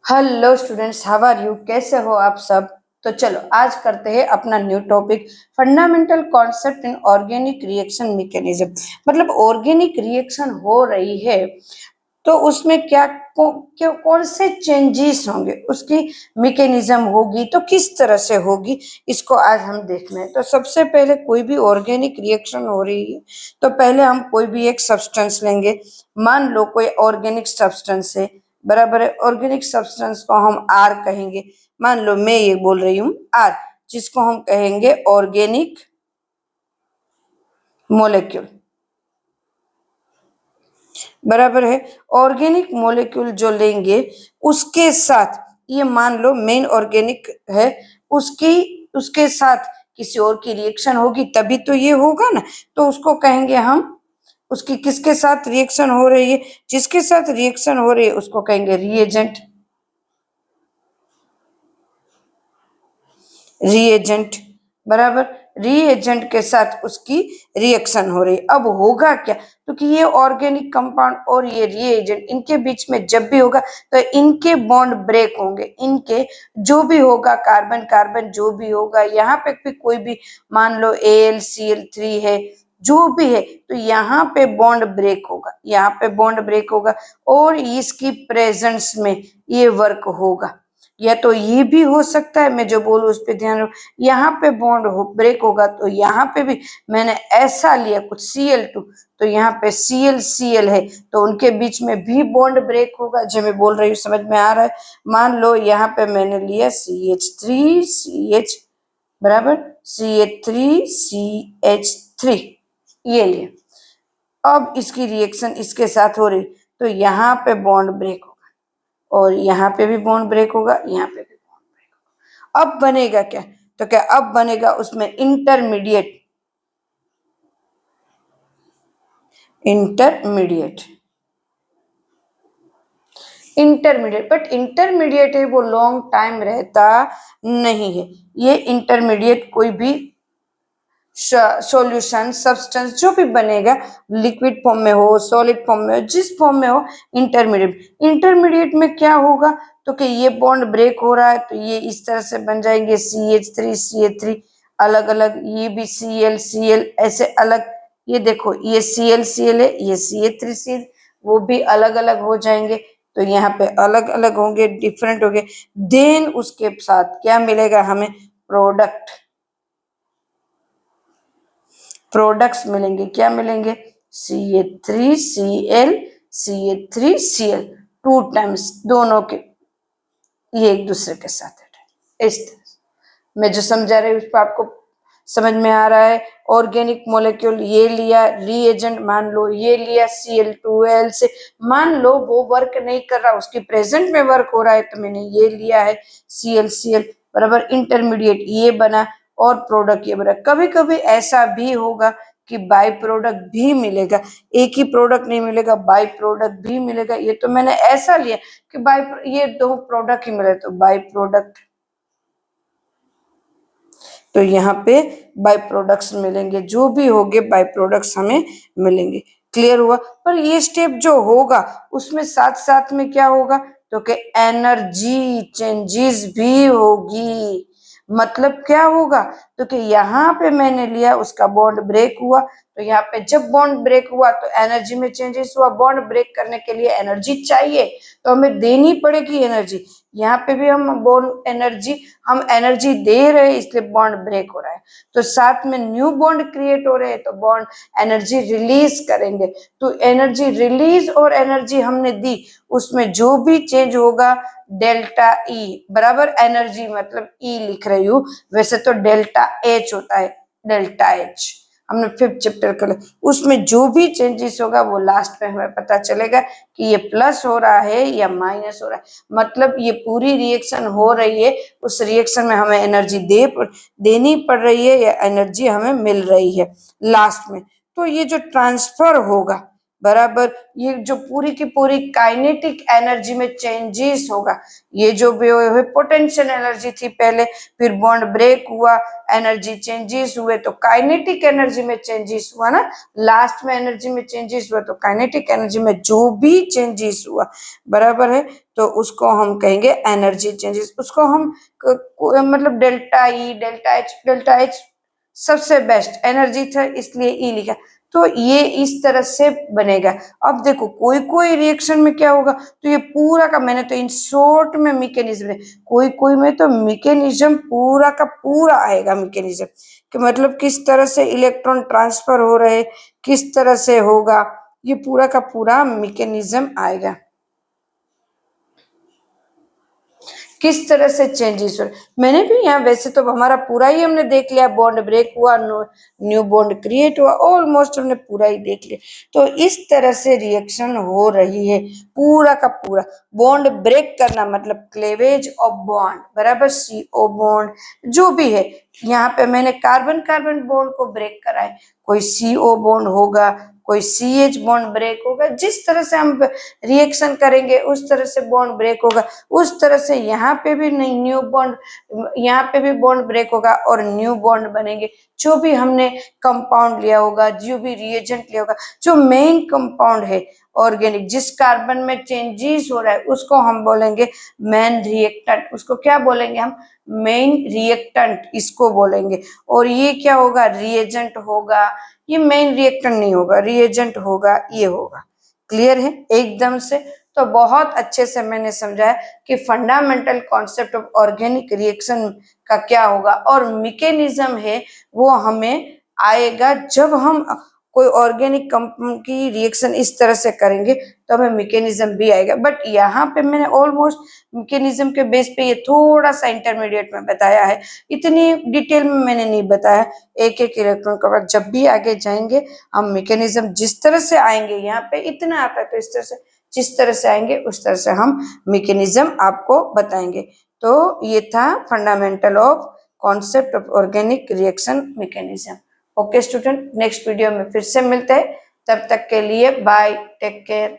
Hello students, how are you? कैसे हो आप सब? तो चलो आज करते हैं अपना new topic, fundamental concept in organic reaction mechanism. मतलब ऑर्गेनिक रिएक्शन हो रही है तो उसमें कौन से चेंजेस होंगे, उसकी मैकेनिज्म होगी तो किस तरह से होगी, इसको आज हम देखना है। तो सबसे पहले कोई भी ऑर्गेनिक रिएक्शन हो रही है तो पहले हम कोई भी एक सब्सटेंस लेंगे। मान लो कोई ऑर्गेनिक सब्सटेंस है, बराबर है। ऑर्गेनिक सब्सटेंस को हम आर कहेंगे। मान लो मैं ये बोल रही हूँ आर, जिसको हम कहेंगे ऑर्गेनिक मोलेक्यूल, बराबर है। ऑर्गेनिक मोलेक्यूल जो लेंगे उसके साथ, ये मान लो मेन ऑर्गेनिक है, उसकी उसके साथ किसी और की रिएक्शन होगी तभी तो ये होगा ना। तो उसको कहेंगे हम, उसकी किसके साथ रिएक्शन हो रही है, जिसके साथ रिएक्शन हो रही है उसको कहेंगे रिएजेंट। रिएजेंट, बराबर। रिएजेंट के साथ उसकी रिएक्शन हो रही। अब होगा क्या, क्योंकि ये ऑर्गेनिक कंपाउंड और ये रिएजेंट, इनके बीच में जब भी होगा तो इनके बॉन्ड ब्रेक होंगे। इनके जो भी होगा, कार्बन कार्बन जो भी होगा, यहाँ पे भी कोई भी, मान लो AlCl3 है, जो भी है, तो यहाँ पे बॉन्ड ब्रेक होगा, यहाँ पे बॉन्ड ब्रेक होगा और इसकी प्रेजेंस में ये वर्क होगा। या तो ये भी हो सकता है, मैं जो बोलूं उस पर ध्यान रखो, यहाँ पे बॉन्ड ब्रेक होगा तो यहाँ पे भी मैंने ऐसा लिया कुछ Cl2, तो यहाँ पे Cl है तो उनके बीच में भी बॉन्ड ब्रेक होगा। जो मैं बोल रही हूँ समझ में आ रहा है? मान लो यहाँ पे मैंने लिया CH3 CH, बराबर, CH3 ये लिया। अब इसकी रिएक्शन इसके साथ हो रही तो यहाँ पे बॉन्ड ब्रेक होगा और यहाँ पे भी बॉन्ड ब्रेक होगा, यहाँ पे भी बॉन्ड ब्रेक होगा। अब बनेगा क्या, तो क्या अब बनेगा उसमें intermediate. Intermediate intermediate but intermediate है वो लॉन्ग टाइम रहता नहीं है। ये इंटरमीडिएट कोई भी सॉल्यूशन सब्सटेंस जो भी बनेगा, लिक्विड फॉर्म में हो, सॉलिड फॉर्म में हो, जिस फॉर्म में हो, इंटरमीडिएट में क्या होगा, तो कि ये बॉन्ड ब्रेक हो रहा है तो ये इस तरह से बन जाएंगे CH3 अलग अलग, ये भी Cl ऐसे अलग। ये देखो ये Cl है, ये CH3 वो भी अलग अलग हो जाएंगे। तो यहाँ पे अलग अलग होंगे, डिफरेंट होंगे। देन उसके साथ क्या मिलेगा हमें, प्रोडक्ट्स मिलेंगे। क्या मिलेंगे, CH3Cl टू टाइम्स, दोनों के ये एक दूसरे के साथ है। इस तरह मैं जो समझा रही हूँ उस पर आपको समझ में आ रहा है? ऑर्गेनिक मोलेक्यूल ये लिया, रिएजेंट मान लो ये लिया Cl2L से, मान लो वो वर्क नहीं कर रहा, उसकी प्रेजेंट में वर्क हो रहा है तो मैंने ये लिया है Cl, बराबर। इंटरमीडिएट ये बना और प्रोडक्ट ये बना। कभी कभी ऐसा भी होगा कि बाई प्रोडक्ट भी मिलेगा, एक ही प्रोडक्ट नहीं मिलेगा, बाई प्रोडक्ट भी मिलेगा। ये तो मैंने ऐसा लिया कि बाई, ये दो प्रोडक्ट ही मिले तो बाई प्रोडक्ट, तो यहाँ पे बाई प्रोडक्ट्स मिलेंगे, जो भी होंगे बाई प्रोडक्ट्स हमें मिलेंगे। क्लियर हुआ? पर ये स्टेप जो होगा उसमें साथ साथ में क्या होगा, तो कि एनर्जी चेंजेस भी होगी। मतलब क्या होगा, तो कि यहाँ पे मैंने लिया, उसका बॉन्ड ब्रेक हुआ, तो यहाँ पे जब बॉन्ड ब्रेक हुआ तो एनर्जी में चेंजेस हुआ। बॉन्ड ब्रेक करने के लिए एनर्जी चाहिए तो हमें देनी पड़ेगी एनर्जी। यहाँ पे भी हम बॉन्ड एनर्जी, हम एनर्जी दे रहे हैं इसलिए बॉन्ड ब्रेक हो रहा है। तो साथ में न्यू बॉन्ड क्रिएट हो रहे हैं तो बॉन्ड एनर्जी रिलीज करेंगे। तो एनर्जी रिलीज और एनर्जी हमने दी, उसमें जो भी चेंज होगा डेल्टा ई, बराबर। एनर्जी मतलब ई लिख रही हूँ, वैसे तो डेल्टा एच होता है, डेल्टा एच हमने 5th चैप्टर कर लिया। उसमें जो भी चेंजेस होगा वो लास्ट में हमें पता चलेगा कि ये प्लस हो रहा है या माइनस हो रहा है। मतलब ये पूरी रिएक्शन हो रही है, उस रिएक्शन में हमें एनर्जी देनी पड़ रही है या एनर्जी हमें मिल रही है लास्ट में। तो ये जो ट्रांसफर होगा, बराबर। ये जो पूरी की पूरी काइनेटिक एनर्जी में चेंजेस होगा, ये जो भी पोटेंशियल एनर्जी थी पहले, फिर बॉन्ड ब्रेक हुआ, एनर्जी चेंजेस हुए तो काइनेटिक एनर्जी में चेंजेस हुआ ना, लास्ट में एनर्जी में चेंजेस हुआ तो काइनेटिक एनर्जी में जो भी चेंजेस हुआ, बराबर है, तो उसको हम कहेंगे एनर्जी चेंजेस। उसको हम मतलब डेल्टा ई, डेल्टा एच सबसे बेस्ट एनर्जी था इसलिए ई लिखा। तो ये इस तरह से बनेगा। अब देखो कोई कोई रिएक्शन में क्या होगा, तो ये पूरा का, मैंने तो इन शॉर्ट में मैकेनिज्म है, कोई कोई में तो मैकेनिज्म पूरा का पूरा आएगा। मैकेनिज्म कि मतलब किस तरह से इलेक्ट्रॉन ट्रांसफर हो रहे, किस तरह से होगा, ये पूरा का पूरा मैकेनिज्म आएगा। किस तरह से चेंजेस हो, मैंने भी यहाँ वैसे तो हमारा पूरा ही हमने देख लिया, बॉन्ड ब्रेक हुआ, न्यू बॉन्ड क्रिएट हुआ, ऑलमोस्ट हमने पूरा ही देख लिया। तो इस तरह से रिएक्शन हो रही है पूरा का पूरा। बॉन्ड ब्रेक करना मतलब क्लेवेज ऑफ बॉन्ड, बराबर, CO बॉन्ड जो भी है, यहाँ पे मैंने कार्बन कार्बन बॉन्ड को ब्रेक करा है, कोई CO बॉन्ड होगा, कोई CH बॉन्ड ब्रेक होगा, जिस तरह से हम रिएक्शन करेंगे उस तरह से बॉन्ड ब्रेक होगा। उस तरह से यहाँ पे भी नहीं, न्यू बॉन्ड, यहाँ पे भी बॉन्ड ब्रेक होगा और न्यू बॉन्ड बनेंगे। जो भी हमने कंपाउंड लिया होगा, जो भी रिएजेंट लिया होगा, जो मेन कंपाउंड है ऑर्गेनिक, जिस कार्बन में चेंजेस हो रहा है उसको हम बोलेंगे मेन रिएक्टेंट। उसको क्या बोलेंगे हम? मेन रिएक्टेंट इसको बोलेंगे। और ये क्या होगा? रिएजेंट होगा। ये मेन रिएक्टेंट नहीं होगा, रिएजेंट होगा, ये होगा। क्लियर है एकदम से? तो बहुत अच्छे से मैंने समझाया कि fundamental concept of organic reaction का क्या होगा, और मैकेनिज्म है वो हमें आएगा जब हम कोई ऑर्गेनिक की रिएक्शन इस तरह से करेंगे तो हमें मैकेनिज्म भी आएगा। बट यहाँ पे मैंने ऑलमोस्ट मैकेनिज्म के बेस पे ये थोड़ा सा इंटरमीडिएट में बताया है, इतनी डिटेल में मैंने नहीं बताया। एक एक इलेक्ट्रॉन का बाद जब भी आगे जाएंगे हम मैकेनिज्म जिस तरह से आएंगे, यहाँ पे इतना आता है तो इस तरह से, जिस तरह से आएंगे उस तरह से हम मैकेनिज्म आपको बताएंगे। तो ये था fundamental of concept of organic reaction mechanism. Okay student, next video में फिर से मिलते हैं, तब तक के लिए बाय, टेक केयर।